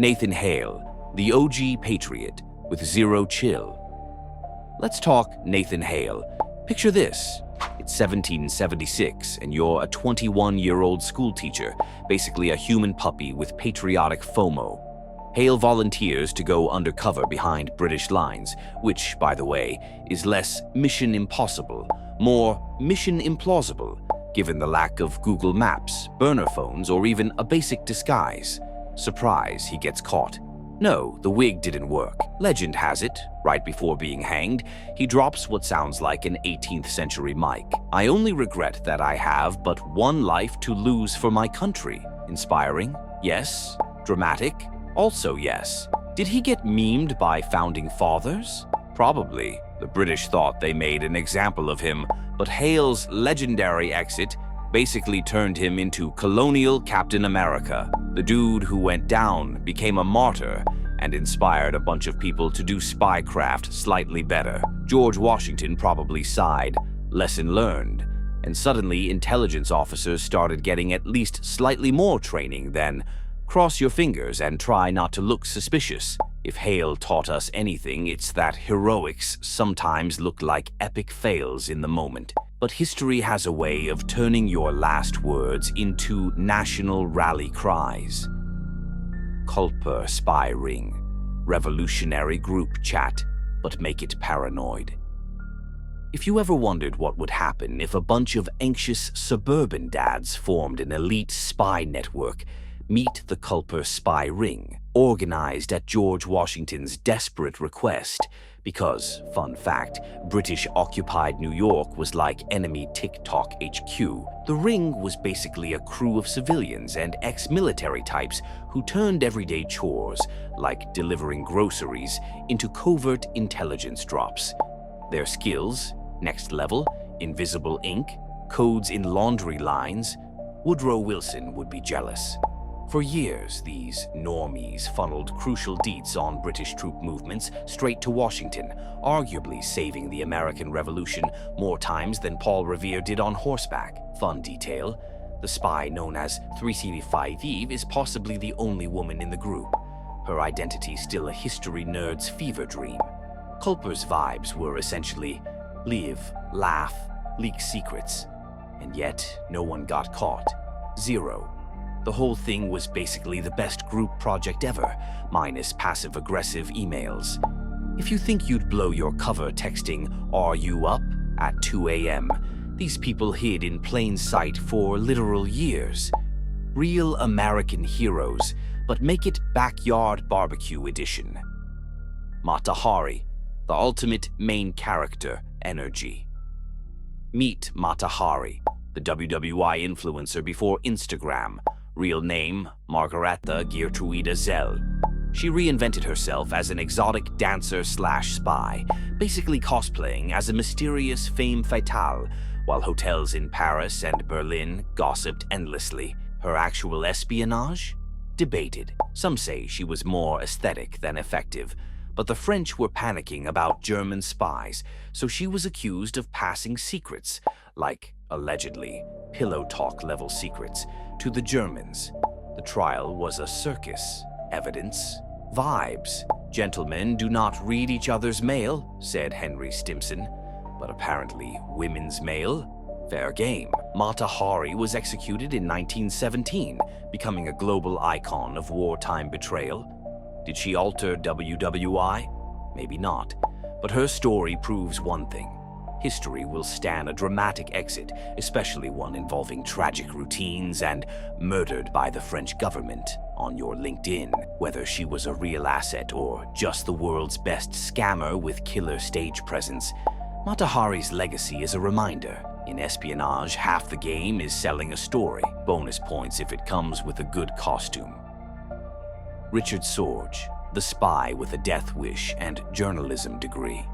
Nathan Hale, the OG patriot with zero chill. Let's talk Nathan Hale. Picture this. It's 1776, and you're a 21-year-old schoolteacher, basically a human puppy with patriotic FOMO. Hale volunteers to go undercover behind British lines, which, by the way, is less mission impossible, more mission implausible, given the lack of Google Maps, burner phones, or even a basic disguise. Surprise, he gets caught. No, the wig didn't work. Legend has it, right before being hanged, he drops what sounds like an 18th century mic. "I only regret that I have but one life to lose for my country." Inspiring? Yes. Dramatic? Also yes. Did he get memed by founding fathers? Probably. The British thought they made an example of him, but Hale's legendary exit basically turned him into colonial Captain America. The dude who went down became a martyr and inspired a bunch of people to do spycraft slightly better. George Washington probably sighed, lesson learned, and suddenly intelligence officers started getting at least slightly more training than cross your fingers and try not to look suspicious. If Hale taught us anything, it's that heroics sometimes look like epic fails in the moment. But history has a way of turning your last words into national rally cries. Culper spy ring, revolutionary group chat, but make it paranoid. If you ever wondered what would happen if a bunch of anxious suburban dads formed an elite spy network, meet the Culper spy ring, organized at George Washington's desperate request, because, fun fact, British-occupied New York was like enemy TikTok HQ. The ring was basically a crew of civilians and ex-military types who turned everyday chores, like delivering groceries, into covert intelligence drops. Their skills, next level, invisible ink, codes in laundry lines. Woodrow Wilson would be jealous. For years, these normies funneled crucial deets on British troop movements straight to Washington, arguably saving the American Revolution more times than Paul Revere did on horseback. Fun detail, the spy known as 375 Eve is possibly the only woman in the group. Her identity still a history nerd's fever dream. Culper's vibes were essentially live, laugh, leak secrets. And yet, no one got caught. Zero. The whole thing was basically the best group project ever, minus passive-aggressive emails. If you think you'd blow your cover texting, "Are you up?" at 2 a.m., these people hid in plain sight for literal years. Real American heroes, but make it backyard barbecue edition. Mata Hari, the ultimate main character energy. Meet Mata Hari, the WWI influencer before Instagram. Real name, Margareta Geertruida Zell. She reinvented herself as an exotic dancer/spy, basically cosplaying as a mysterious femme fatale, while hotels in Paris and Berlin gossiped endlessly. Her actual espionage? Debated. Some say she was more aesthetic than effective, but the French were panicking about German spies, so she was accused of passing secrets, like, allegedly, pillow talk level secrets, to the Germans. The trial was a circus. Evidence? Vibes. Gentlemen do not read each other's mail, said Henry Stimson. But apparently, women's mail? Fair game. Mata Hari was executed in 1917, becoming a global icon of wartime betrayal. Did she alter WWI? Maybe not. But her story proves one thing. History will stand a dramatic exit, especially one involving tragic routines and murdered by the French government on your LinkedIn. Whether she was a real asset or just the world's best scammer with killer stage presence, Mata Hari's legacy is a reminder. In espionage, half the game is selling a story. Bonus points if it comes with a good costume. Richard Sorge, the spy with a death wish and journalism degree.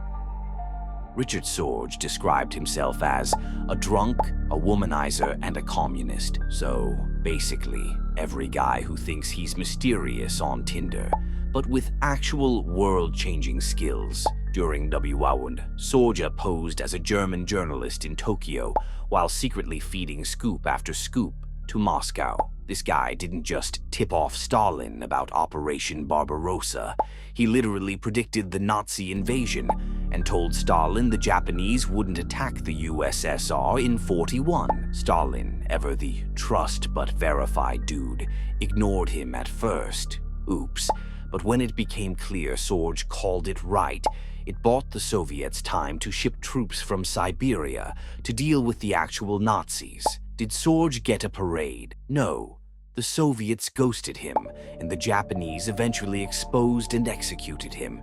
Richard Sorge described himself as a drunk, a womanizer, and a communist. So, basically, every guy who thinks he's mysterious on Tinder, but with actual world-changing skills. During WWOund, Sorge posed as a German journalist in Tokyo while secretly feeding scoop after scoop to Moscow. This guy didn't just tip off Stalin about Operation Barbarossa. He literally predicted the Nazi invasion and told Stalin the Japanese wouldn't attack the USSR in '41. Stalin, ever the trust but verify dude, ignored him at first. Oops. But when it became clear Sorge called it right, it bought the Soviets time to ship troops from Siberia to deal with the actual Nazis. Did Sorge get a parade? No. The Soviets ghosted him, and the Japanese eventually exposed and executed him.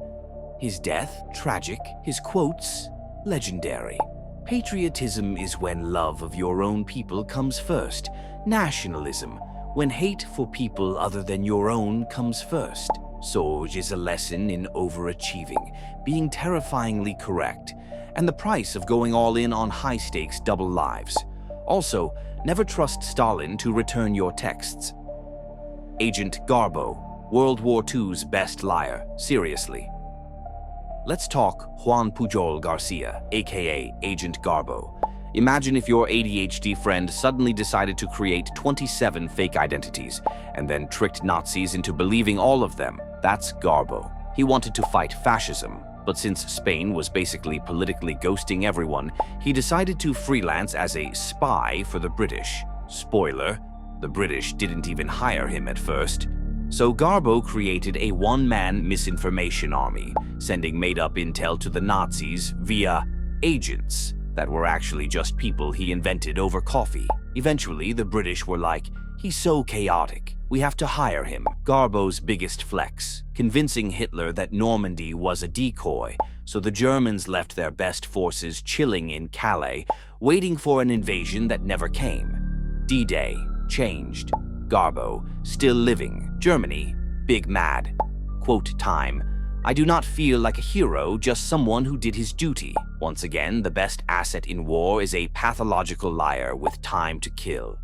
His death? Tragic. His quotes? Legendary. Patriotism is when love of your own people comes first. Nationalism, when hate for people other than your own comes first. Sorge is a lesson in overachieving, being terrifyingly correct, and the price of going all in on high-stakes double lives. Also, never trust Stalin to return your texts. Agent Garbo, World War II's best liar. Seriously. Let's talk Juan Pujol Garcia, aka Agent Garbo. Imagine if your ADHD friend suddenly decided to create 27 fake identities and then tricked Nazis into believing all of them. That's Garbo. He wanted to fight fascism, but since Spain was basically politically ghosting everyone, he decided to freelance as a spy for the British. Spoiler, the British didn't even hire him at first. So Garbo created a one-man misinformation army, sending made-up intel to the Nazis via agents that were actually just people he invented over coffee. Eventually, the British were like, "He's so chaotic. We have to hire him." Garbo's biggest flex, convincing Hitler that Normandy was a decoy, so the Germans left their best forces chilling in Calais, waiting for an invasion that never came. D-Day changed. Garbo, still living. Germany, big mad. Quote time, "I do not feel like a hero, just someone who did his duty." Once again, the best asset in war is a pathological liar with time to kill.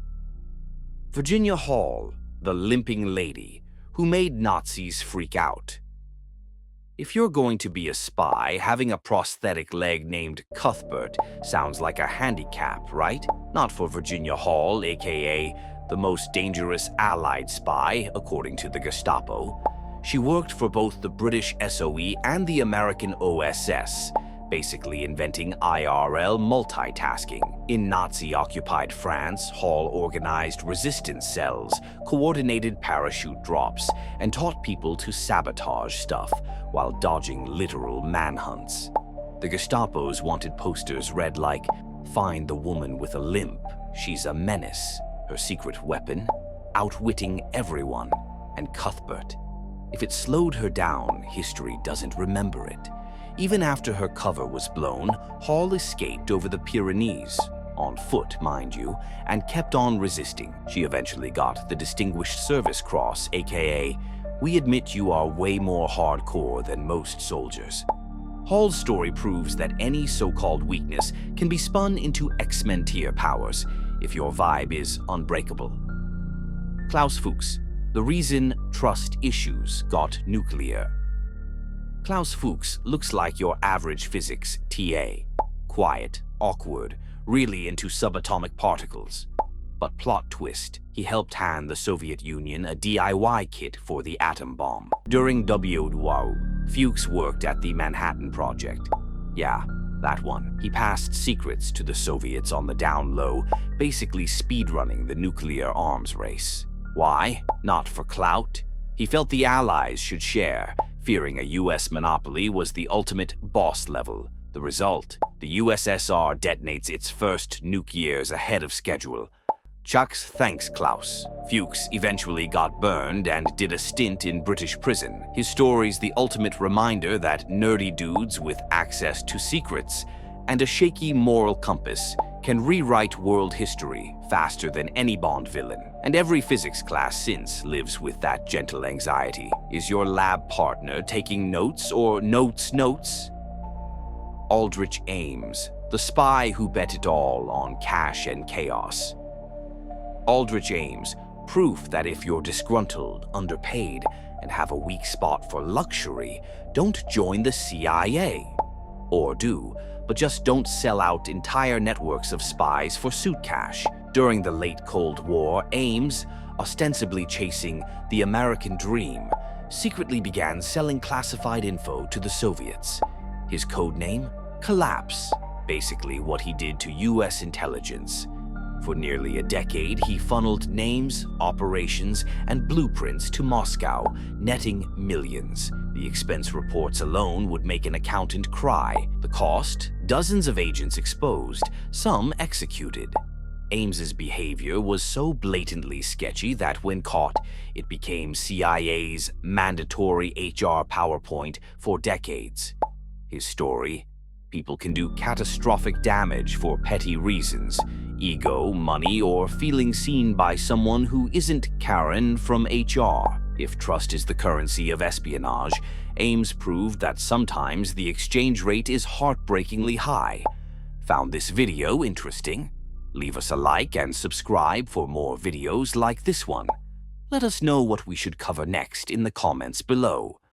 Virginia Hale, the limping lady who made Nazis freak out. If you're going to be a spy, having a prosthetic leg named Cuthbert sounds like a handicap, right? Not for Virginia Hale, aka the most dangerous Allied spy, according to the Gestapo. She worked for both the British SOE and the American OSS, basically inventing IRL multitasking. In Nazi-occupied France, Hale organized resistance cells, coordinated parachute drops, and taught people to sabotage stuff while dodging literal manhunts. The Gestapos wanted posters read like, "Find the woman with a limp. She's a menace. Her secret weapon, outwitting everyone." And Cuthbert. If it slowed her down, history doesn't remember it. Even after her cover was blown, Hale escaped over the Pyrenees, on foot, mind you, and kept on resisting. She eventually got the Distinguished Service Cross, aka, "We admit you are way more hardcore than most soldiers." Hall's story proves that any so-called weakness can be spun into X-Men tier powers if your vibe is unbreakable. Klaus Fuchs, the reason trust issues got nuclear. Klaus Fuchs looks like your average physics TA. Quiet, awkward, really into subatomic particles. But plot twist, he helped hand the Soviet Union a DIY kit for the atom bomb. During WOW, Fuchs worked at the Manhattan Project. Yeah, that one. He passed secrets to the Soviets on the down low, basically speedrunning the nuclear arms race. Why? Not for clout. He felt the Allies should share, fearing a US monopoly was the ultimate boss level. The result? The USSR detonates its first nuke years ahead of schedule. Chucks thanks Klaus. Fuchs eventually got burned and did a stint in British prison. His story's the ultimate reminder that nerdy dudes with access to secrets and a shaky moral compass can rewrite world history faster than any Bond villain. And every physics class since lives with that gentle anxiety. Is your lab partner taking notes or notes? Aldrich Ames, the spy who bet it all on cash and chaos. Aldrich Ames, proof that if you're disgruntled, underpaid, and have a weak spot for luxury, don't join the CIA. Or do, but just don't sell out entire networks of spies for suit cash. During the late Cold War, Ames, ostensibly chasing the American dream, secretly began selling classified info to the Soviets. His codename? Collapse, basically what he did to US intelligence. For nearly a decade, he funneled names, operations, and blueprints to Moscow, netting millions. The expense reports alone would make an accountant cry. The cost? Dozens of agents exposed, some executed. Ames's behavior was so blatantly sketchy that when caught, it became CIA's mandatory HR PowerPoint for decades. His story? People can do catastrophic damage for petty reasons: ego, money, or feeling seen by someone who isn't Karen from HR. If trust is the currency of espionage, Ames proved that sometimes the exchange rate is heartbreakingly high. Found this video interesting? Leave us a like and subscribe for more videos like this one. Let us know what we should cover next in the comments below.